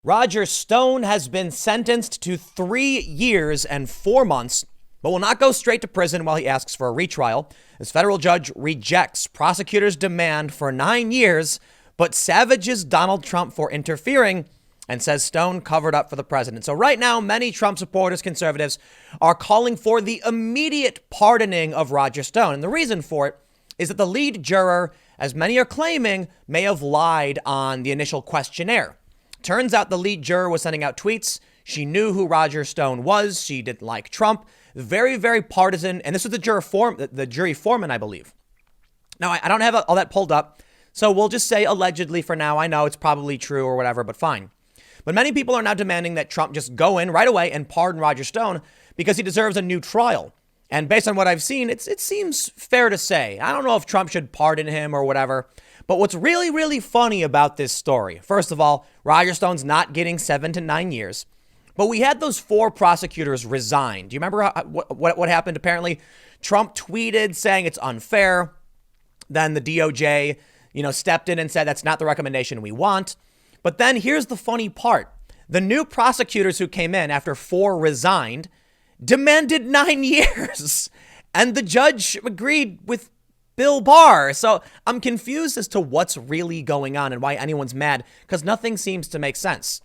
Roger Stone has been sentenced to 3 years and 4 months, but will not go straight to prison while he asks for a retrial. As federal judge rejects prosecutors' demand for 9 years, but savages Donald Trump for interfering and says Stone covered up for the president. So right now, many Trump supporters, conservatives, are calling for the immediate pardoning of Roger Stone. And the reason for it is that the lead juror, as many are claiming, may have lied on the initial questionnaire. Turns out the lead juror was sending out tweets. She knew who Roger Stone was. She didn't like Trump. Very, very partisan. And this was the jury foreman, I believe. Now, I don't have all that pulled up, so we'll just say allegedly for now. I know it's probably true or whatever, but fine. But many people are now demanding that Trump just go in right away and pardon Roger Stone because he deserves a new trial. And based on what I've seen, it seems fair to say. I don't know if Trump should pardon him or whatever. But what's really, really funny about this story, first of all, Roger Stone's not getting 7 to 9 years. But we had those 4 prosecutors resign. Do you remember what happened? Apparently, Trump tweeted saying it's unfair. Then the DOJ, stepped in and said that's not the recommendation we want. But then here's the funny part. The new prosecutors who came in after 4 resigned demanded 9 years. And the judge agreed with Bill Barr. So I'm confused as to what's really going on and why anyone's mad, because nothing seems to make sense.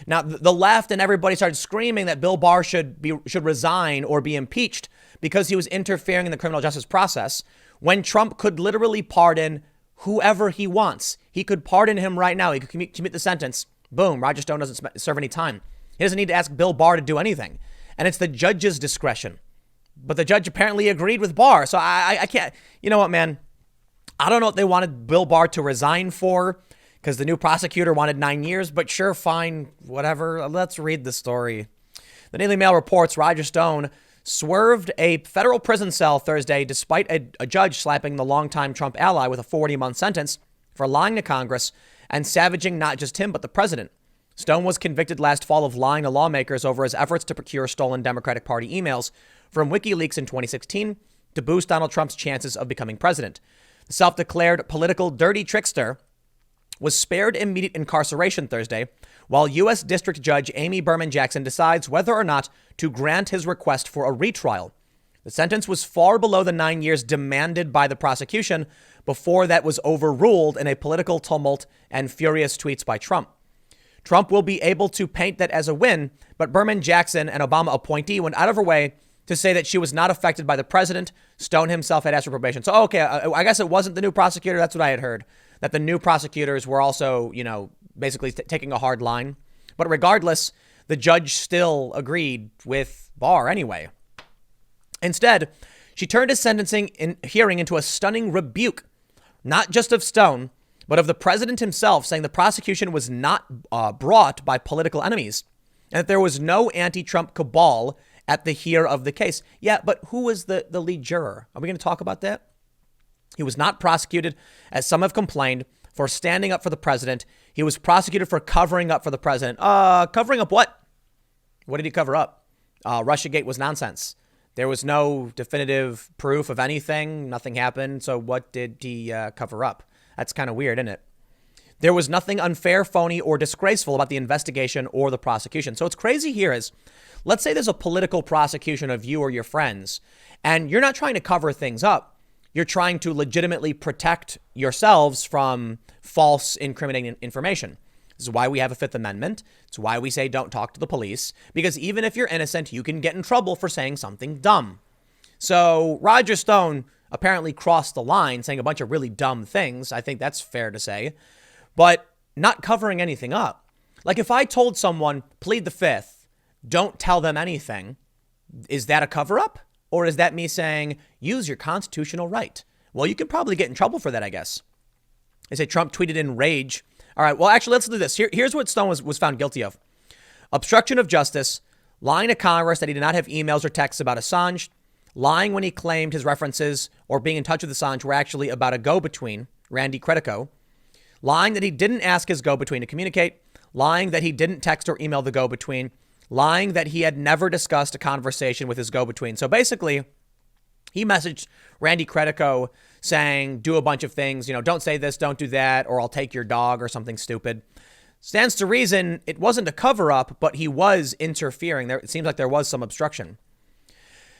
Now, the left and everybody started screaming that Bill Barr should resign or be impeached because he was interfering in the criminal justice process, when Trump could literally pardon whoever he wants. He could pardon him right now. He could commit the sentence. Boom. Roger Stone doesn't serve any time. He doesn't need to ask Bill Barr to do anything. And it's the judge's discretion. But the judge apparently agreed with Barr. So I can't. You know what, man? I don't know what they wanted Bill Barr to resign for, because the new prosecutor wanted 9 years. But sure, fine, whatever. Let's read the story. The Daily Mail reports Roger Stone swerved a federal prison cell Thursday despite a judge slapping the longtime Trump ally with a 40-month sentence for lying to Congress and savaging not just him, but the president. Stone was convicted last fall of lying to lawmakers over his efforts to procure stolen Democratic Party emails from WikiLeaks in 2016 to boost Donald Trump's chances of becoming president. The self-declared political dirty trickster was spared immediate incarceration Thursday, while U.S. District Judge Amy Berman Jackson decides whether or not to grant his request for a retrial. The sentence was far below the 9 years demanded by the prosecution before that was overruled in a political tumult and furious tweets by Trump. Trump will be able to paint that as a win, but Berman Jackson, an Obama appointee, went out of her way to say that she was not affected by the president. Stone himself had asked for probation. So, okay, I guess it wasn't the new prosecutor. That's what I had heard, that the new prosecutors were also, basically taking a hard line. But regardless, the judge still agreed with Barr anyway. Instead, she turned his sentencing hearing into a stunning rebuke, not just of Stone, but of the president himself, saying the prosecution was not brought by political enemies and that there was no anti-Trump cabal at the hear of the case. Yeah, but who was the lead juror? Are we going to talk about that? He was not prosecuted, as some have complained, for standing up for the president. He was prosecuted for covering up for the president. Covering up what? What did he cover up? Russiagate was nonsense. There was no definitive proof of anything. Nothing happened. So what did he cover up? That's kind of weird, isn't it? There was nothing unfair, phony, or disgraceful about the investigation or the prosecution. So what's crazy here is, let's say there's a political prosecution of you or your friends, and you're not trying to cover things up. You're trying to legitimately protect yourselves from false, incriminating information. This is why we have a Fifth Amendment. It's why we say don't talk to the police, because even if you're innocent, you can get in trouble for saying something dumb. So Roger Stone apparently crossed the line, saying a bunch of really dumb things. I think that's fair to say, but not covering anything up. Like if I told someone, plead the fifth, don't tell them anything, is that a cover up? Or is that me saying, use your constitutional right? Well, you could probably get in trouble for that, I guess. They say Trump tweeted in rage. All right, well, actually, let's do this. Here's what Stone was found guilty of. Obstruction of justice, lying to Congress that he did not have emails or texts about Assange, lying when he claimed his references or being in touch with Assange were actually about a go-between, Randy Credico, lying that he didn't ask his go-between to communicate, lying that he didn't text or email the go-between, lying that he had never discussed a conversation with his go-between. So basically, he messaged Randy Credico saying, do a bunch of things, don't say this, don't do that, or I'll take your dog or something stupid. Stands to reason it wasn't a cover up, but he was interfering. It seems like there was some obstruction.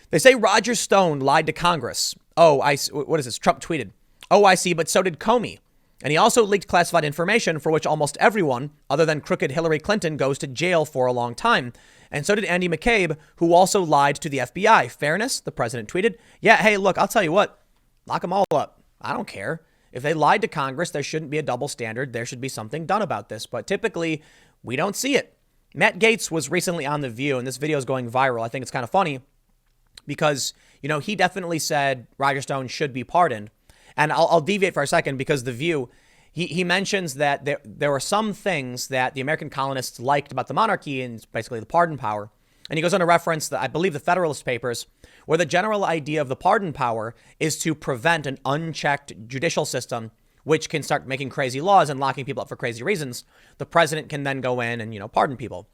They say Roger Stone lied to Congress. What is this? Trump tweeted. Oh, I see, but so did Comey. And he also leaked classified information for which almost everyone, other than crooked Hillary Clinton, goes to jail for a long time. And so did Andy McCabe, who also lied to the FBI. Fairness, the president tweeted. Yeah, hey, look, I'll tell you what. Lock them all up. I don't care. If they lied to Congress, there shouldn't be a double standard. There should be something done about this. But typically, we don't see it. Matt Gaetz was recently on The View, and this video is going viral. I think it's kind of funny because, he definitely said Roger Stone should be pardoned. And I'll deviate for a second because The View, he mentions that there were some things that the American colonists liked about the monarchy and basically the pardon power. And he goes on to reference, I believe, the Federalist Papers, where the general idea of the pardon power is to prevent an unchecked judicial system, which can start making crazy laws and locking people up for crazy reasons. The president can then go in and, pardon people.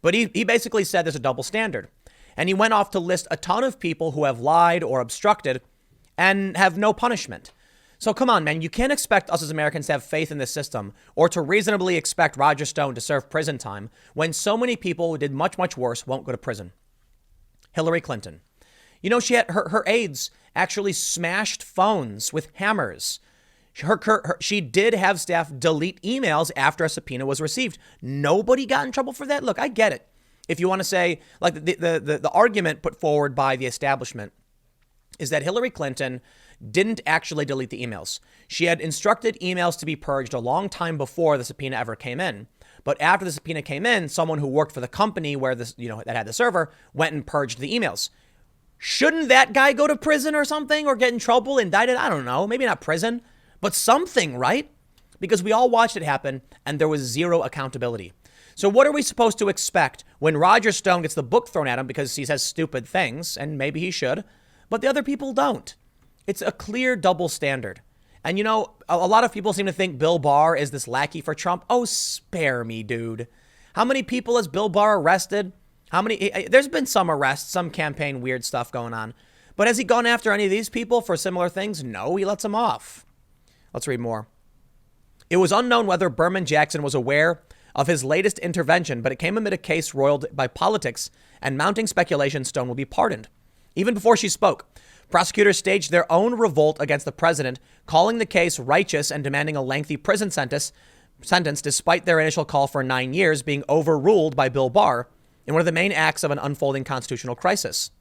But he basically said there's a double standard. And he went off to list a ton of people who have lied or obstructed and have no punishment. So come on, man, you can't expect us as Americans to have faith in this system or to reasonably expect Roger Stone to serve prison time when so many people who did much, much worse won't go to prison. Hillary Clinton. She had her aides actually smashed phones with hammers. She did have staff delete emails after a subpoena was received. Nobody got in trouble for that. Look, I get it. If you want to say, like the argument put forward by the establishment is that Hillary Clinton didn't actually delete the emails. She had instructed emails to be purged a long time before the subpoena ever came in. But after the subpoena came in, someone who worked for the company where this, that had the server went and purged the emails. Shouldn't that guy go to prison or something or get in trouble, indicted? I don't know. Maybe not prison, but something, right? Because we all watched it happen and there was zero accountability. So what are we supposed to expect when Roger Stone gets the book thrown at him because he says stupid things, and maybe he should, but the other people don't? It's a clear double standard. And, a lot of people seem to think Bill Barr is this lackey for Trump. Oh, spare me, dude. How many people has Bill Barr arrested? There's been some arrests, some campaign weird stuff going on. But has he gone after any of these people for similar things? No, he lets them off. Let's read more. It was unknown whether Berman Jackson was aware of his latest intervention, but it came amid a case roiled by politics and mounting speculation Stone will be pardoned. Even before she spoke, prosecutors staged their own revolt against the president, calling the case righteous and demanding a lengthy prison sentence despite their initial call for 9 years being overruled by Bill Barr in one of the main acts of an unfolding constitutional crisis.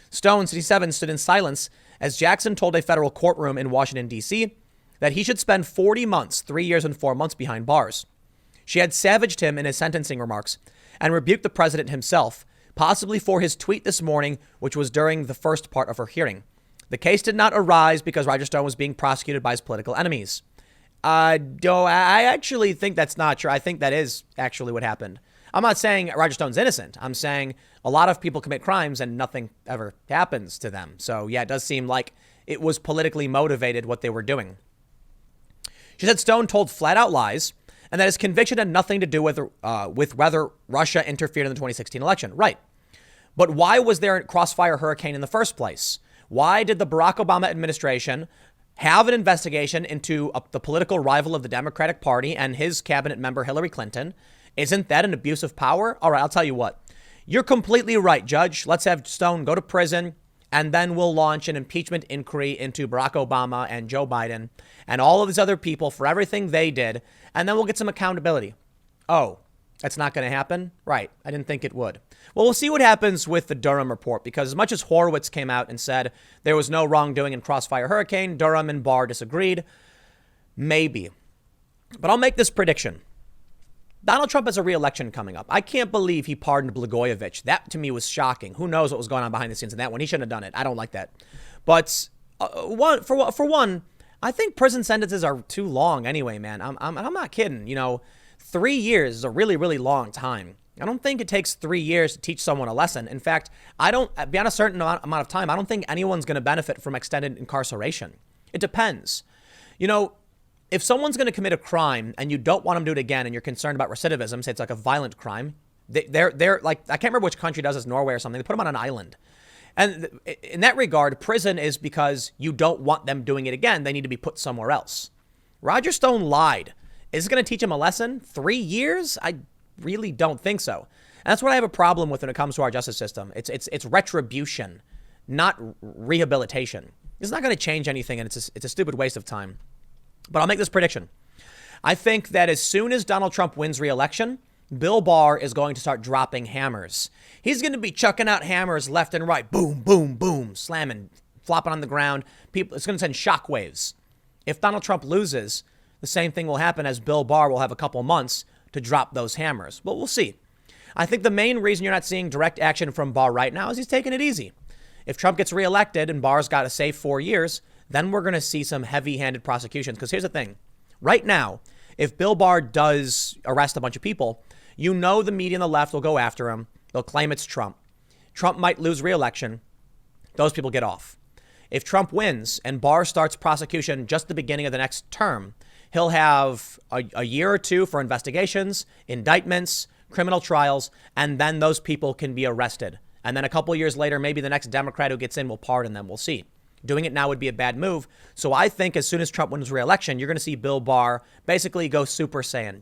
Stone, 67, stood in silence as Jackson told a federal courtroom in Washington, D.C. that he should spend 40 months, 3 years and 4 months behind bars. She had savaged him in his sentencing remarks and rebuked the president himself, possibly for his tweet this morning, which was during the first part of her hearing. The case did not arise because Roger Stone was being prosecuted by his political enemies. I actually think that's not true. I think that is actually what happened. I'm not saying Roger Stone's innocent. I'm saying a lot of people commit crimes and nothing ever happens to them. So, yeah, it does seem like it was politically motivated what they were doing. She said Stone told flat out lies and that his conviction had nothing to do with whether Russia interfered in the 2016 election. Right. But why was there a crossfire hurricane in the first place? Why did the Barack Obama administration have an investigation into the political rival of the Democratic Party and his cabinet member, Hillary Clinton? Isn't that an abuse of power? All right, I'll tell you what. You're completely right, Judge. Let's have Stone go to prison, and then we'll launch an impeachment inquiry into Barack Obama and Joe Biden and all of these other people for everything they did, and then we'll get some accountability. Oh, that's not going to happen? Right. I didn't think it would. Well, we'll see what happens with the Durham report, because as much as Horowitz came out and said there was no wrongdoing in Crossfire Hurricane, Durham and Barr disagreed. Maybe. But I'll make this prediction. Donald Trump has a re-election coming up. I can't believe he pardoned Blagojevich. That to me was shocking. Who knows what was going on behind the scenes in that one? He shouldn't have done it. I don't like that. But for one, I think prison sentences are too long anyway, man. I'm not kidding. 3 years is a really, really long time. I don't think it takes 3 years to teach someone a lesson. In fact, beyond a certain amount of time, I don't think anyone's going to benefit from extended incarceration. It depends. If someone's going to commit a crime and you don't want them to do it again and you're concerned about recidivism, say it's like a violent crime, they're like, I can't remember which country does this, Norway or something. They put them on an island. And in that regard, prison is because you don't want them doing it again. They need to be put somewhere else. Roger Stone lied Is it going to teach him a lesson? 3 years? I really don't think so. And that's what I have a problem with when it comes to our justice system. It's retribution, not rehabilitation. It's not going to change anything, and it's a stupid waste of time. But I'll make this prediction. I think that as soon as Donald Trump wins re-election, Bill Barr is going to start dropping hammers. He's going to be chucking out hammers left and right. Boom, boom, boom, slamming, flopping on the ground. It's going to send shockwaves. If Donald Trump loses, the same thing will happen as Bill Barr will have a couple months to drop those hammers. But we'll see. I think the main reason you're not seeing direct action from Barr right now is he's taking it easy. If Trump gets reelected and Barr's got to save 4 years, then we're going to see some heavy-handed prosecutions. Because here's the thing. Right now, if Bill Barr does arrest a bunch of people, you know the media on the left will go after him. They'll claim it's Trump. Trump might lose re-election. Those people get off. If Trump wins and Barr starts prosecution just the beginning of the next term, he'll have a year or two for investigations, indictments, criminal trials, and then those people can be arrested. And then a couple years later, maybe the next Democrat who gets in will pardon them. We'll see. Doing it now would be a bad move. So I think as soon as Trump wins re-election, you're going to see Bill Barr basically go Super Saiyan.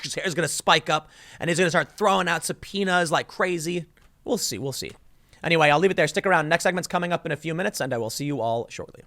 His hair's going to spike up and he's going to start throwing out subpoenas like crazy. We'll see. We'll see. Anyway, I'll leave it there. Stick around. Next segment's coming up in a few minutes and I will see you all shortly.